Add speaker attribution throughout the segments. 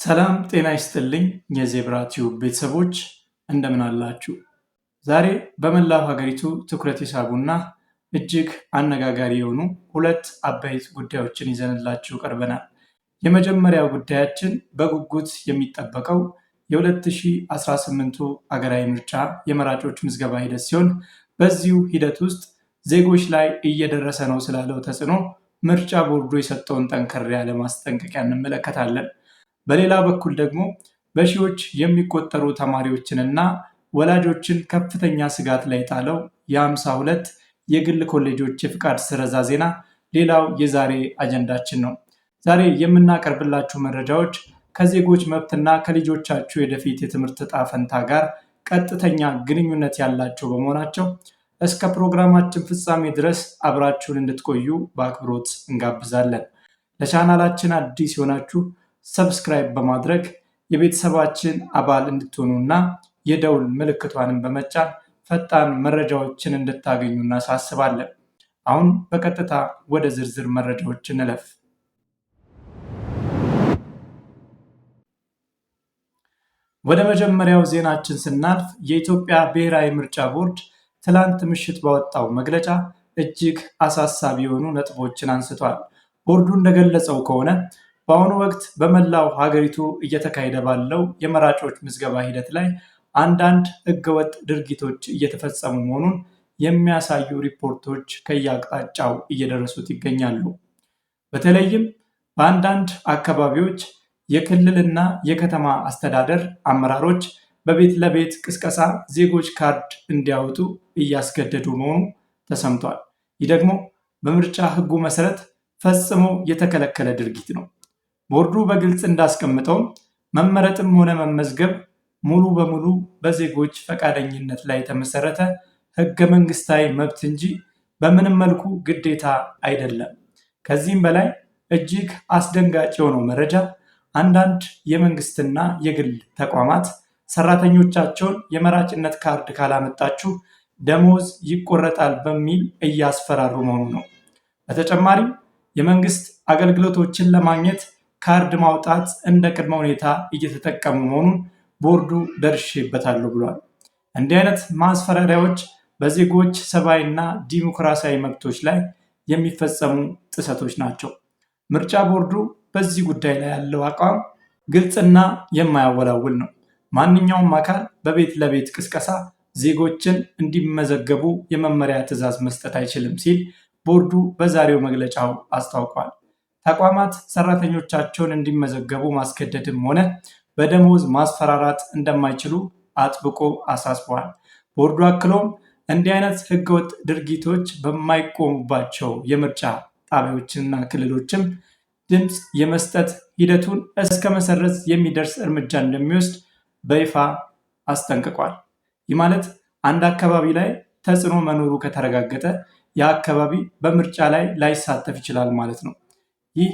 Speaker 1: ሰላም ጤና ይስጥልኝ የዜብራ ቲዩብ ቤተሰቦች እንደምን አላችሁ? ዛሬ በመላው ሀገሪቱ ትኩረት የሳቡና እጅግ አነጋጋሪ የሆኑ ሁለት አበይት ጉዳዮችን ይዘንላችሁ ቀርበናል። የመጀመሪያው ጉዳያችን በጉጉት የሚጠበቀው የ2018 አገራዊ ምርጫ የመራጮች ምዝገባ ሂደት ሲሆን በዚሁ ሂደት ውስጥ ዜጎች ላይ እየደረሰ ነው ስላለው ተጽዕኖ ምርጫ ቦርዱ የሰጠውን ጠንከር ያለ ማስጠንቀቂያ እንመለከታለን። በሌላ በኩል ደግሞ በሺዎች የሚቆጠሩ ተማሪዎችንና ወላጆችን ከፍተኛ ስጋት ላይ የጣለው የ52 የግል ኮሌጆች የፍቃድ ስረዛ ዜና ሌላው የዛሬ አጀንዳችን ነው። ዛሬ የምናቀርብላችሁ መረጃዎች ከዜጎች መብትና ከልጆቻችሁ የወደፊት የትምህርት ዕጣ ፈንታ ጋር ቀጥተኛ ግንኙነት ያላቸው በመሆናቸው እስከ ፕሮግራማችን ፍጻሜ ድረስ አብራችሁን እንድትቆዩ በአክብሮት እንጋብዛለን። ለቻናላችን አዲስ የሆናችሁ ሰብስክራይብ በማድረግ የቤተሰባችን አባል እንድትሆኑና የደውል ምልክቷንም በመጫን ፈጣን መረጃዎችን እንድታገኙ እናሳስባለን። አሁን በቀጥታ ወደ ዝርዝር መረጃዎች እንለፍ። ወደ መጀመሪያው ዜናችን ስናልፍ የኢትዮጵያ ብሔራዊ ምርጫ ቦርድ ትላንት ምሽት ባወጣው መግለጫ እጅግ አሳሳቢ የሆኑ ነጥቦችን አንስቷል። ቦርዱ እንደገለጸው ከሆነ በአሁኑ ወቅት በመላው ሀገሪቱ እየተካሄደ ባለው የመራጮች ምዝገባ ሂደት ላይ አንዳንድ ህገወጥ ድርጊቶች እየተፈጸሙ መሆኑን የሚያሳዩ ሪፖርቶች ከየአቅጣጫው እየደረሱት ይገኛሉ። በተለይም በአንዳንድ አካባቢዎች የክልልና የከተማ አስተዳደር አመራሮች በቤት ለቤት ቅስቀሳ ዜጎች ካርድ እንዲያወጡ እያስገደዱ መሆኑ ተሰምቷል። ይህ ደግሞ በምርጫ ህጉ መሰረት ፈጽሞ የተከለከለ ድርጊት ነው። ቦርዱ በግልጽ እንዳስቀምጠው መመረጥም ሆነ መመዝገብ ሙሉ በሙሉ በዜጎች ፈቃደኝነት ላይ የተመሰረተ ህገ መንግስታዊ መብት እንጂ በምንም መልኩ ግዴታ አይደለም። ከዚህም በላይ እጅግ አስደንጋጭ የሆነው መረጃ አንዳንድ የመንግስትና የግል ተቋማት ሰራተኞቻቸውን የመራጭነት ካርድ ካላመጣችሁ ደሞዝ ይቆረጣል በሚል እያስፈራሩ መሆኑ ነው። በተጨማሪም የመንግስት አገልግሎቶችን ለማግኘት ካርድ ማውጣት እንደ ቅድመ ሁኔታ እየተጠቀሙ መሆኑን ቦርዱ ደርሼበታለሁ ብሏል። እንዲህ አይነት ማስፈራሪያዎች በዜጎች ሰብአዊና ዲሞክራሲያዊ መብቶች ላይ የሚፈጸሙ ጥሰቶች ናቸው። ምርጫ ቦርዱ በዚህ ጉዳይ ላይ ያለው አቋም ግልጽና የማያወላውል ነው። ማንኛውም አካል በቤት ለቤት ቅስቀሳ ዜጎችን እንዲመዘገቡ የመመሪያ ትዕዛዝ መስጠት አይችልም ሲል ቦርዱ በዛሬው መግለጫው አስታውቋል። ተቋማት ሰራተኞቻቸውን እንዲመዘገቡ ማስገደድም ሆነ በደሞዝ ማስፈራራት እንደማይችሉ አጥብቆ አሳስቧል። ቦርዱ አክሎም እንዲህ አይነት ህገወጥ ድርጊቶች በማይቆሙባቸው የምርጫ ጣቢያዎችና ክልሎችም ድምፅ የመስጠት ሂደቱን እስከ መሰረዝ የሚደርስ እርምጃ እንደሚወስድ በይፋ አስጠንቅቋል። ይህ ማለት አንድ አካባቢ ላይ ተጽዕኖ መኖሩ ከተረጋገጠ የአካባቢ በምርጫ ላይ ላይሳተፍ ይችላል ማለት ነው። ይህ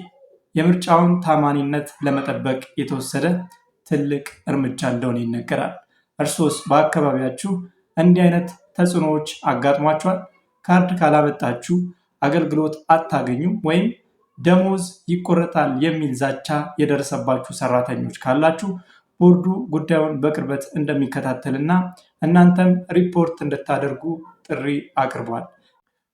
Speaker 1: የምርጫውን ታማኒነት ለመጠበቅ የተወሰደ ትልቅ እርምጃ እንደሆነ ይነገራል። እርሶስ በአካባቢያችሁ እንዲህ አይነት ተጽዕኖዎች አጋጥሟችኋል? ካርድ ካላመጣችሁ አገልግሎት አታገኙም ወይም ደሞዝ ይቆረጣል የሚል ዛቻ የደረሰባችሁ ሰራተኞች ካላችሁ ቦርዱ ጉዳዩን በቅርበት እንደሚከታተልና እናንተም ሪፖርት እንድታደርጉ ጥሪ አቅርቧል።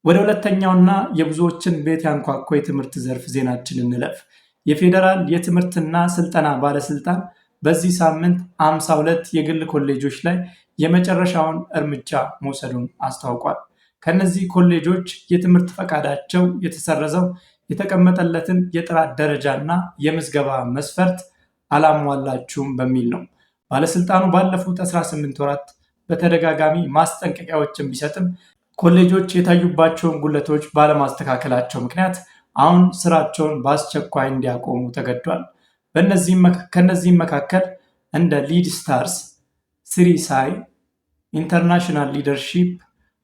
Speaker 1: ወደ ሁለተኛውና የብዙዎችን ቤት ያንኳኳ የትምህርት ዘርፍ ዜናችን እንለፍ። የፌዴራል የትምህርትና ስልጠና ባለስልጣን በዚህ ሳምንት 52 የግል ኮሌጆች ላይ የመጨረሻውን እርምጃ መውሰዱን አስታውቋል። ከነዚህ ኮሌጆች የትምህርት ፈቃዳቸው የተሰረዘው የተቀመጠለትን የጥራት ደረጃና የምዝገባ መስፈርት አላሟላችሁም በሚል ነው። ባለስልጣኑ ባለፉት 18 ወራት በተደጋጋሚ ማስጠንቀቂያዎችን ቢሰጥም ኮሌጆች የታዩባቸውን ጉድለቶች ባለማስተካከላቸው ምክንያት አሁን ስራቸውን በአስቸኳይ እንዲያቆሙ ተገዷል። ከነዚህም መካከል እንደ ሊድ ስታርስ፣ ሲሪሳይ፣ ኢንተርናሽናል ሊደርሺፕ፣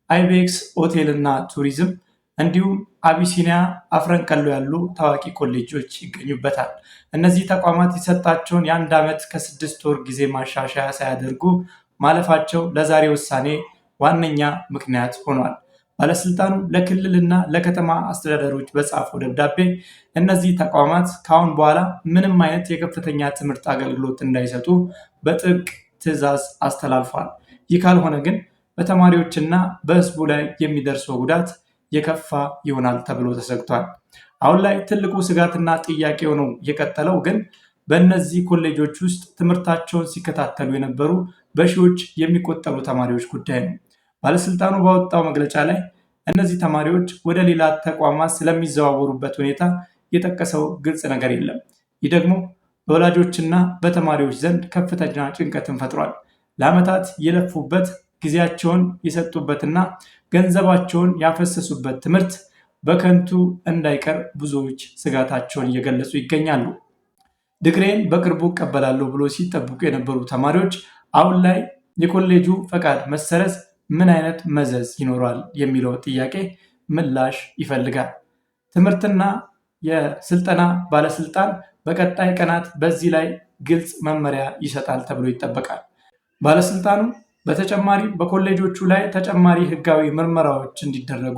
Speaker 1: አይቤክስ ሆቴል እና ቱሪዝም እንዲሁም አቢሲኒያ አፍረንቀሎ ያሉ ታዋቂ ኮሌጆች ይገኙበታል። እነዚህ ተቋማት የሰጣቸውን የአንድ ዓመት ከ6 ወር ጊዜ ማሻሻያ ሳያደርጉ ማለፋቸው ለዛሬ ውሳኔ ዋነኛ ምክንያት ሆኗል። ባለስልጣኑ ለክልልና ለከተማ አስተዳደሮች በጻፈው ደብዳቤ እነዚህ ተቋማት ከአሁን በኋላ ምንም አይነት የከፍተኛ ትምህርት አገልግሎት እንዳይሰጡ በጥብቅ ትዕዛዝ አስተላልፏል። ይህ ካልሆነ ግን በተማሪዎችና በሕዝቡ ላይ የሚደርሰው ጉዳት የከፋ ይሆናል ተብሎ ተሰግቷል። አሁን ላይ ትልቁ ስጋትና ጥያቄ ሆነው የቀጠለው ግን በእነዚህ ኮሌጆች ውስጥ ትምህርታቸውን ሲከታተሉ የነበሩ በሺዎች የሚቆጠሩ ተማሪዎች ጉዳይ ነው። ባለስልጣኑ ባወጣው መግለጫ ላይ እነዚህ ተማሪዎች ወደ ሌላ ተቋማት ስለሚዘዋወሩበት ሁኔታ የጠቀሰው ግልጽ ነገር የለም። ይህ ደግሞ በወላጆችና በተማሪዎች ዘንድ ከፍተኛ ጭንቀትን ፈጥሯል። ለዓመታት የለፉበት ጊዜያቸውን የሰጡበትና ገንዘባቸውን ያፈሰሱበት ትምህርት በከንቱ እንዳይቀር ብዙዎች ስጋታቸውን እየገለጹ ይገኛሉ። ዲግሪዬን በቅርቡ እቀበላለሁ ብሎ ሲጠብቁ የነበሩ ተማሪዎች አሁን ላይ የኮሌጁ ፈቃድ መሰረዝ ምን አይነት መዘዝ ይኖረዋል የሚለው ጥያቄ ምላሽ ይፈልጋል። ትምህርትና የስልጠና ባለስልጣን በቀጣይ ቀናት በዚህ ላይ ግልጽ መመሪያ ይሰጣል ተብሎ ይጠበቃል። ባለስልጣኑ በተጨማሪ በኮሌጆቹ ላይ ተጨማሪ ሕጋዊ ምርመራዎች እንዲደረጉ፣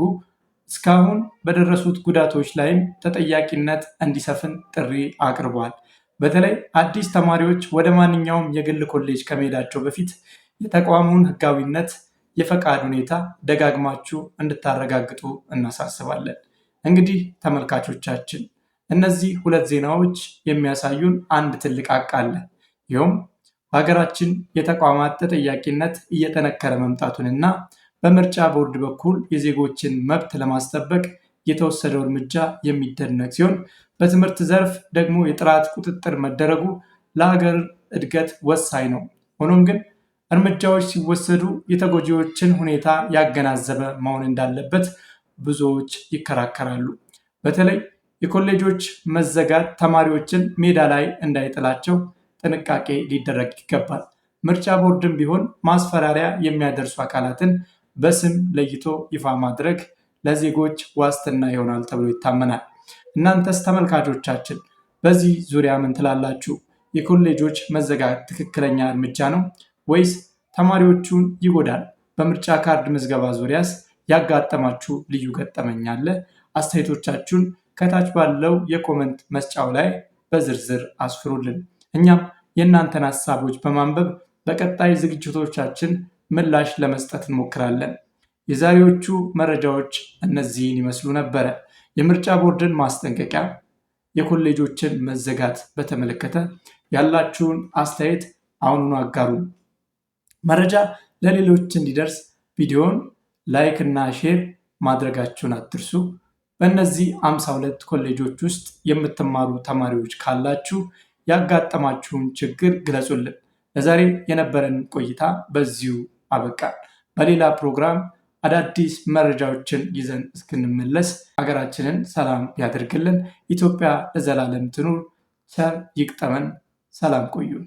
Speaker 1: እስካሁን በደረሱት ጉዳቶች ላይም ተጠያቂነት እንዲሰፍን ጥሪ አቅርቧል። በተለይ አዲስ ተማሪዎች ወደ ማንኛውም የግል ኮሌጅ ከመሄዳቸው በፊት የተቋሙን ሕጋዊነት፣ የፈቃድ ሁኔታ ደጋግማችሁ እንድታረጋግጡ እናሳስባለን። እንግዲህ ተመልካቾቻችን እነዚህ ሁለት ዜናዎች የሚያሳዩን አንድ ትልቅ ሀቅ አለ። ይኸውም በሀገራችን የተቋማት ተጠያቂነት እየጠነከረ መምጣቱንና በምርጫ ቦርድ በኩል የዜጎችን መብት ለማስጠበቅ የተወሰደው እርምጃ የሚደነቅ ሲሆን፣ በትምህርት ዘርፍ ደግሞ የጥራት ቁጥጥር መደረጉ ለሀገር እድገት ወሳኝ ነው። ሆኖም ግን እርምጃዎች ሲወሰዱ የተጎጂዎችን ሁኔታ ያገናዘበ መሆን እንዳለበት ብዙዎች ይከራከራሉ። በተለይ የኮሌጆች መዘጋት ተማሪዎችን ሜዳ ላይ እንዳይጥላቸው ጥንቃቄ ሊደረግ ይገባል። ምርጫ ቦርድም ቢሆን ማስፈራሪያ የሚያደርሱ አካላትን በስም ለይቶ ይፋ ማድረግ ለዜጎች ዋስትና ይሆናል ተብሎ ይታመናል። እናንተስ ተመልካቾቻችን በዚህ ዙሪያ ምን ትላላችሁ? የኮሌጆች መዘጋት ትክክለኛ እርምጃ ነው ወይስ ተማሪዎቹን ይጎዳል? በምርጫ ካርድ ምዝገባ ዙሪያስ ያጋጠማችሁ ልዩ ገጠመኝ አለ? አስተያየቶቻችሁን ከታች ባለው የኮመንት መስጫው ላይ በዝርዝር አስፍሩልን። እኛም የእናንተን ሀሳቦች በማንበብ በቀጣይ ዝግጅቶቻችን ምላሽ ለመስጠት እንሞክራለን። የዛሬዎቹ መረጃዎች እነዚህን ይመስሉ ነበረ። የምርጫ ቦርድን ማስጠንቀቂያ፣ የኮሌጆችን መዘጋት በተመለከተ ያላችሁን አስተያየት አሁኑኑ አጋሩን። መረጃ ለሌሎች እንዲደርስ ቪዲዮውን ላይክ እና ሼር ማድረጋችሁን አትርሱ። በእነዚህ 52 ኮሌጆች ውስጥ የምትማሩ ተማሪዎች ካላችሁ ያጋጠማችሁን ችግር ግለጹልን። ለዛሬ የነበረን ቆይታ በዚሁ አበቃል። በሌላ ፕሮግራም አዳዲስ መረጃዎችን ይዘን እስክንመለስ ሀገራችንን ሰላም ያደርግልን። ኢትዮጵያ ለዘላለም ትኑር። ቸር ይግጠመን። ሰላም ቆዩን።